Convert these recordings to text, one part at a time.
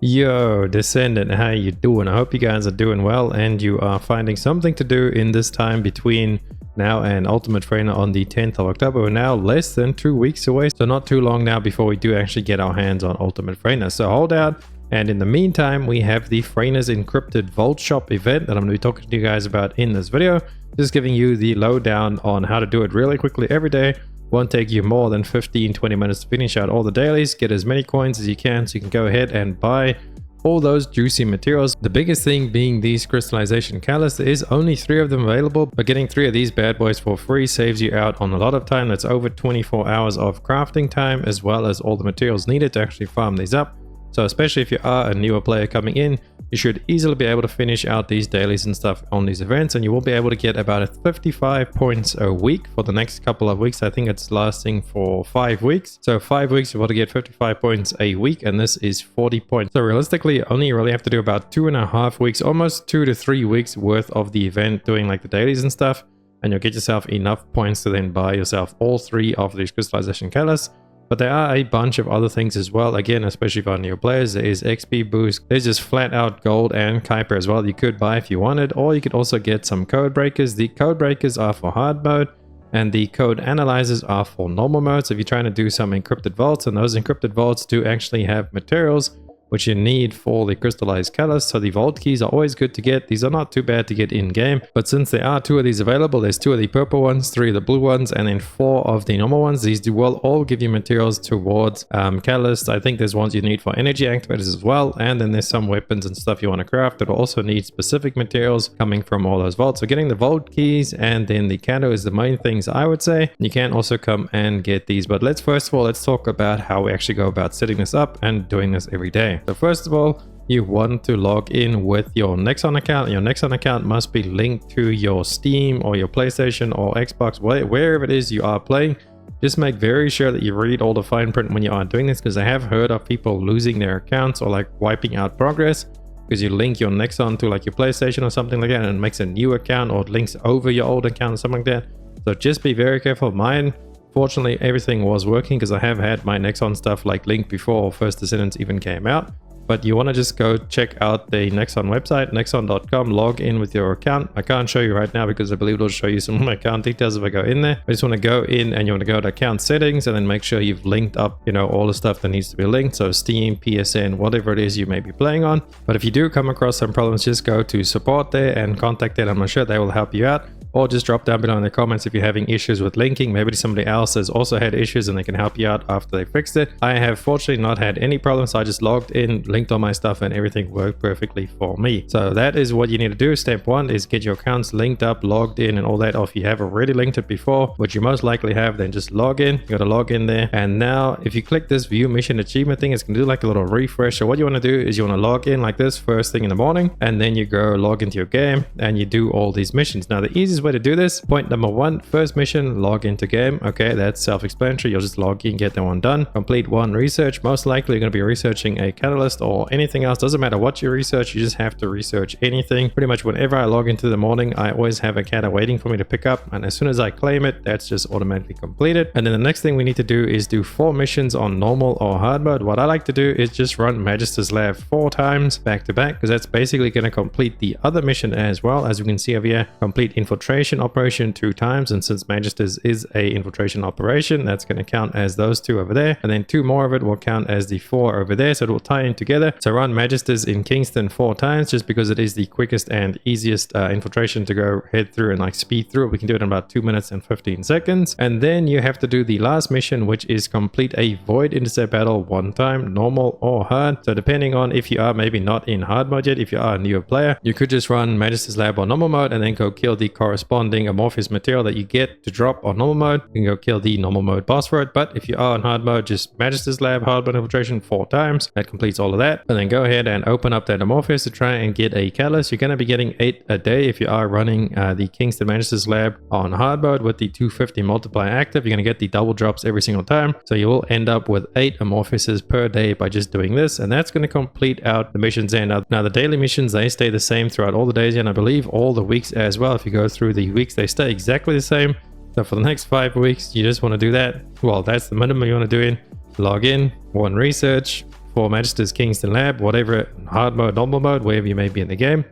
Yo, Descendant, how you doing? I hope you guys are doing well and you are finding something to do in this time between now and Ultimate Freyna on the 10th of October. We're now less than 2 weeks away, so not too long now before we do actually get our hands on Ultimate Freyna. So hold out, and in the meantime, we have the Freyna's Encrypted Vault Shop event that I'm going to be talking to you guys about in this video. Just giving you the lowdown on how to do it really quickly every day. Won't take you more than 15-20 minutes to finish out all the dailies, get as many coins as you can so you can go ahead and buy all those juicy materials. The biggest thing being these crystallization catalysts. There is only 3 of them available, but getting 3 of these bad boys for free saves you out on a lot of time. That's over 24 hours of crafting time, as well as all the materials needed to actually farm these up. So especially if you are a newer player coming in, you should easily be able to finish out these dailies and stuff on these events, and you will be able to get about 55 points a week for the next couple of weeks. I think it's lasting for 5 weeks. So 5 weeks, you're able to get 55 points a week, and this is 40 points. So realistically, you only really have to do about 2.5 weeks, almost 2 to 3 weeks worth of the event doing like the dailies and stuff, and you'll get yourself enough points to then buy yourself all 3 of these crystallization catalysts. But there are a bunch of other things as well. Again, especially for new players, there is XP boost. There's just flat out gold and Kuiper as well you could buy if you wanted, or you could also get some code breakers. The code breakers are for hard mode, and the code analyzers are for normal mode. So if you're trying to do some encrypted vaults, and those encrypted vaults do actually have materials which you need for the crystallized catalyst. So the vault keys are always good to get. These are not too bad to get in game, but since there are 2 of these available, there's 2 of the purple ones, 3 of the blue ones, and then 4 of the normal ones. These will all give you materials towards catalysts. I think there's ones you need for energy activators as well, and then there's some weapons and stuff you want to craft that will also need specific materials coming from all those vaults. So getting the vault keys and then the candle is the main things I would say. You can also come and get these, but let's talk about how we actually go about setting this up and doing this every day. So first of all, you want to log in with your Nexon account. Your Nexon account must be linked to your Steam or your PlayStation or Xbox, wherever it is you are playing. Just make very sure that you read all the fine print when you are doing this, because I have heard of people losing their accounts or like wiping out progress because you link your Nexon to like your PlayStation or something like that, and it makes a new account or it links over your old account or something like that. So just be very careful. Mine, fortunately, everything was working because I have had my Nexon stuff like linked before First Descendants even came out. But you want to just go check out the Nexon website, nexon.com, log in with your account. I can't show you right now because I believe it'll show you some of my account details if I go in there. I just want to go in, and you want to go to account settings and then make sure you've linked up, you know, all the stuff that needs to be linked. So Steam, PSN, whatever it is you may be playing on. But if you do come across some problems, just go to support there and contact them. I'm sure they will help you out. Or just drop down below in the comments if you're having issues with linking. Maybe somebody else has also had issues and they can help you out after they fixed it. I have fortunately not had any problems. So I just logged in, linked all my stuff, and everything worked perfectly for me. So that is what you need to do. Step 1 is get your accounts linked up, logged in, and all that. Or if you have already linked it before, which you most likely have, then just log in. You got to log in there. And now if you click this view mission achievement thing, it's going to do like a little refresh. So what you want to do is you want to log in like this first thing in the morning, and then you go log into your game and you do all these missions. Now the easiest way to do this, point number 1, first mission, log into game. Okay, that's self-explanatory. You'll just log in, get that one done. Complete 1 research. Most likely you're going to be researching a catalyst or anything else. Doesn't matter what you research, you just have to research anything. Pretty much whenever I log into the morning, I always have a cata waiting for me to pick up, and as soon as I claim it, that's just automatically completed. And then the next thing we need to do is do 4 missions on normal or hard mode. What I like to do is just run Magister's Lab 4 times back to back, because that's basically going to complete the other mission as well. As you can see over here, complete infiltration operation 2 times, and since Magister's is a infiltration operation, that's going to count as those 2 over there, and then 2 more of it will count as the 4 over there, so it will tie in together. So run Magister's in Kingston 4 times, just because it is the quickest and easiest infiltration to go head through and like speed through. We can do it in about 2 minutes and 15 seconds. And then you have to do the last mission, which is complete a void intercept battle 1 time, normal or hard. So depending on if you are maybe not in hard mode yet, if you are a newer player, you could just run Magister's Lab on normal mode and then go kill the corresponding amorphous material that you get to drop on normal mode. You can go kill the normal mode boss for it. But if you are on hard mode, just Magister's Lab hard mode infiltration 4 times. That completes all of that. And then go ahead and open up that amorphous to try and get a catalyst. You're going to be getting 8 a day if you are running the Kingston Magister's Lab on hard mode with the 250 multiplier active. You're going to get the double drops every single time. So you will end up with 8 amorphouses per day by just doing this. And that's going to complete out the missions. And now the daily missions, they stay the same throughout all the days, and I believe all the weeks as well. If you go through the weeks, they stay exactly the same. So for the next 5 weeks, you just want to do that. Well, that's the minimum you want to do in. Log in, 1 research, 4 Magisters, Kingston Lab, whatever, hard mode, normal mode, wherever you may be in the game.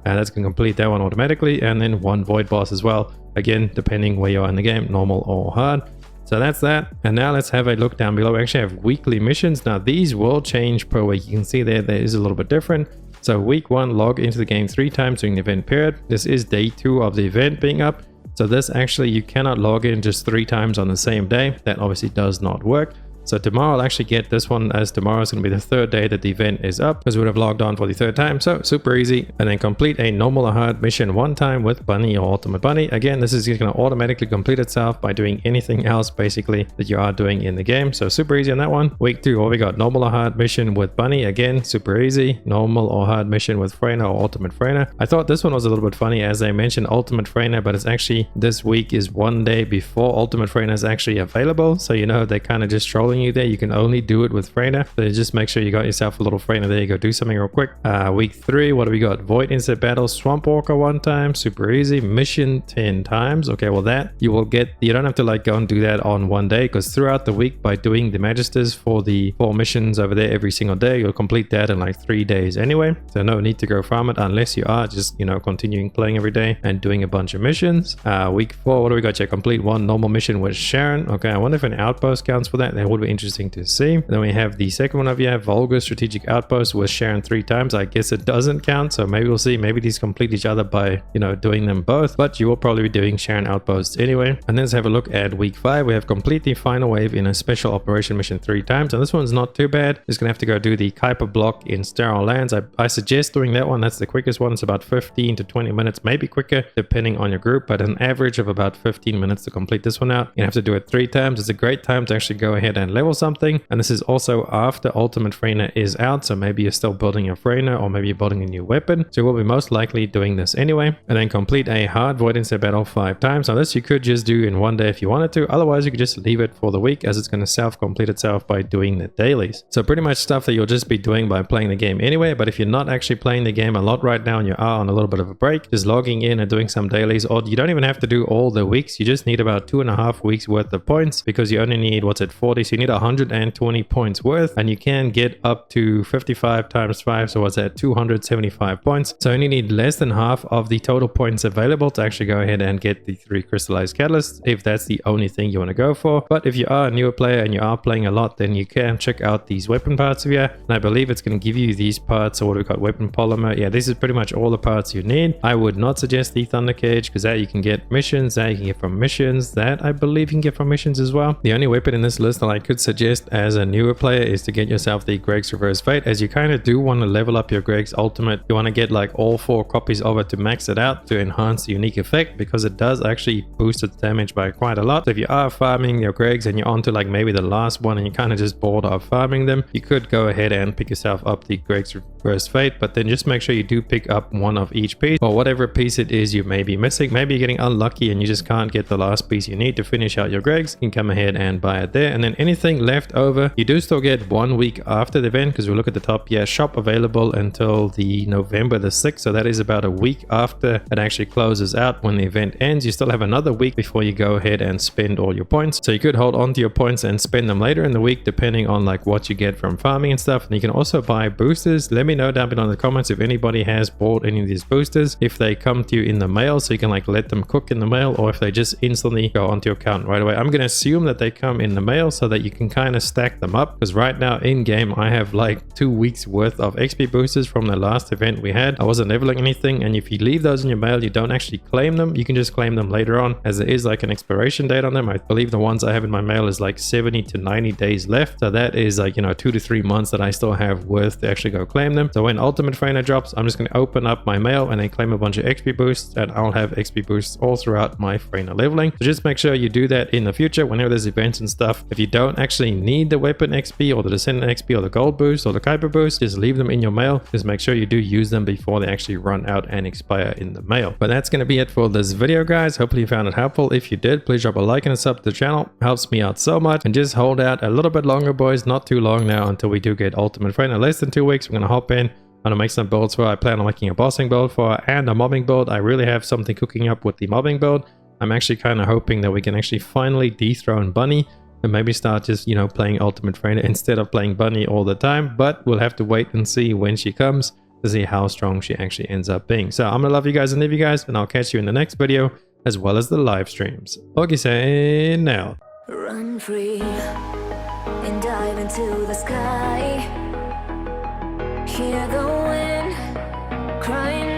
And that's going to complete that one automatically. And then 1 Void Boss as well. Again, depending where you are in the game, normal or hard. So that's that. And now let's have a look down below. We actually have weekly missions. Now these will change per week. You can see there is a little bit different. So week 1, log into the game 3 times during the event period. This is day 2 of the event being up. So this actually, you cannot log in just 3 times on the same day. That obviously does not work. So tomorrow I'll actually get this one, as tomorrow is going to be the 3rd day that the event is up, because we would have logged on for the 3rd time. So super easy. And then complete a normal or hard mission 1 time with Bunny or Ultimate Bunny. Again, this is going to automatically complete itself by doing anything else basically that you are doing in the game. So super easy on that one. Week 2, what we got? Normal or hard mission with Bunny. Again, super easy. Normal or hard mission with Freyna or Ultimate Freyna. I thought this one was a little bit funny, as they mentioned Ultimate Freyna, but it's actually this week is 1 day before Ultimate Freyna is actually available. So you know, they're kind of just trolling you there. You can only do it with Freyna. So just make sure you got yourself a little Freyna there. You go do something real quick. Week 3, what do we got? Void Insect Battle, Swamp Walker 1 time, super easy. Mission 10 times. Okay, well that you will get, you don't have to like go and do that on 1 day, because throughout the week, by doing the Magisters for the 4 missions over there every single day, you'll complete that in like 3 days anyway. So no need to go farm it unless you are just, you know, continuing playing every day and doing a bunch of missions. Week 4, what do we got here? Complete 1 normal mission with Sharon. Okay, I wonder if an outpost counts for that. That would be interesting to see. And then we have the second one of you, Vulgar Strategic Outpost with Sharon 3 times. I guess it doesn't count, so maybe we'll see. Maybe these complete each other by, you know, doing them both, but you will probably be doing Sharon Outposts anyway. And then let's have a look at week 5. We have complete the final wave in a special operation mission 3 times, and this one's not too bad. Just gonna have to go do the Kuiper block in Sterile Lands. I suggest doing that one. That's the quickest one. It's about 15 to 20 minutes, maybe quicker depending on your group, but an average of about 15 minutes to complete this one out. You have to do it 3 times. It's a great time to actually go ahead and level something, and this is also after Ultimate Freyna is out, so maybe you're still building your Freyna, or maybe you're building a new weapon, so we'll be most likely doing this anyway. And then complete a hard Void Insect Battle 5 times. Now this you could just do in 1 day if you wanted to, otherwise you could just leave it for the week, as it's going to self-complete itself by doing the dailies. So pretty much stuff that you'll just be doing by playing the game anyway, but if you're not actually playing the game a lot right now and you are on a little bit of a break, just logging in and doing some dailies, or you don't even have to do all the weeks, you just need about 2.5 weeks worth of points, because you only need, what's it, 40, so you need 120 points worth, and you can get up to 55 times 5, so what's that, 275 points. So you only need less than half of the total points available to actually go ahead and get the 3 crystallized catalysts, if that's the only thing you want to go for. But if you are a newer player and you are playing a lot, then you can check out these weapon parts here, and I believe it's going to give you these parts. So what we've got, weapon polymer, yeah, this is pretty much all the parts you need. I would not suggest the Thunder Cage, because that you can get missions, that you can get from missions, that I believe you can get from missions as well. The only weapon in this list that I could suggest as a newer player is to get yourself the Greg's Reverse Fate, as you kind of do want to level up your Greg's Ultimate. You want to get like all 4 copies of it to max it out to enhance the unique effect, because it does actually boost its damage by quite a lot. So if you are farming your Greg's and you're on to like maybe the last one and you're kind of just bored of farming them, you could go ahead and pick yourself up the Greg's Reverse Fate, but then just make sure you do pick up 1 of each piece, or whatever piece it is you may be missing. Maybe you're getting unlucky and you just can't get the last piece you need to finish out your Greg's. You can come ahead and buy it there, and then anything left over you do still get 1 week after the event, because we look at the top, yeah, shop available until the November the 6th, so that is about a week after it actually closes out. When the event ends, you still have another week before you go ahead and spend all your points. So you could hold on to your points and spend them later in the week, depending on like what you get from farming and stuff. And you can also buy boosters. Let me know down below in the comments if anybody has bought any of these boosters, if they come to you in the mail, so you can like let them cook in the mail, or if they just instantly go onto your account right away. I'm going to assume that they come in the mail, so that you can kind of stack them up, because right now in game I have like 2 weeks worth of XP boosters from the last event we had. I wasn't leveling anything, and if you leave those in your mail, you don't actually claim them. You can just claim them later on, as there is like an expiration date on them. I believe the ones I have in my mail is like 70 to 90 days left, so that is like, you know, 2 to 3 months that I still have worth to actually go claim them. So when Ultimate Freyna drops, I'm just going to open up my mail and then claim a bunch of XP boosts, and I'll have XP boosts all throughout my Freyna leveling. So just make sure you do that in the future whenever there's events and stuff. If you don't actually need the weapon XP or the Descendant XP or the gold boost or the Kuiper boost, just leave them in your mail. Just make sure you do use them before they actually run out and expire in the mail. But that's going to be it for this video, guys. Hopefully you found it helpful. If you did, please drop a like and a sub to the channel. Helps me out so much. And just hold out a little bit longer, boys. Not too long now until we do get Ultimate Freyna. Less than 2 weeks. We're going to hop in. I'm going to make some builds for. I plan on making a bossing build for and a mobbing build. I really have something cooking up with the mobbing build. I'm actually kind of hoping that we can actually finally dethrone Bunny, and maybe start just, you know, playing Ultimate Freyna instead of playing Bunny all the time. But we'll have to wait and see when she comes to see how strong she actually ends up being. So I'm gonna love you guys and leave you guys, and I'll catch you in the next video as well as the live streams. Augiesaint now. Run free and dive into the sky. Hear the wind crying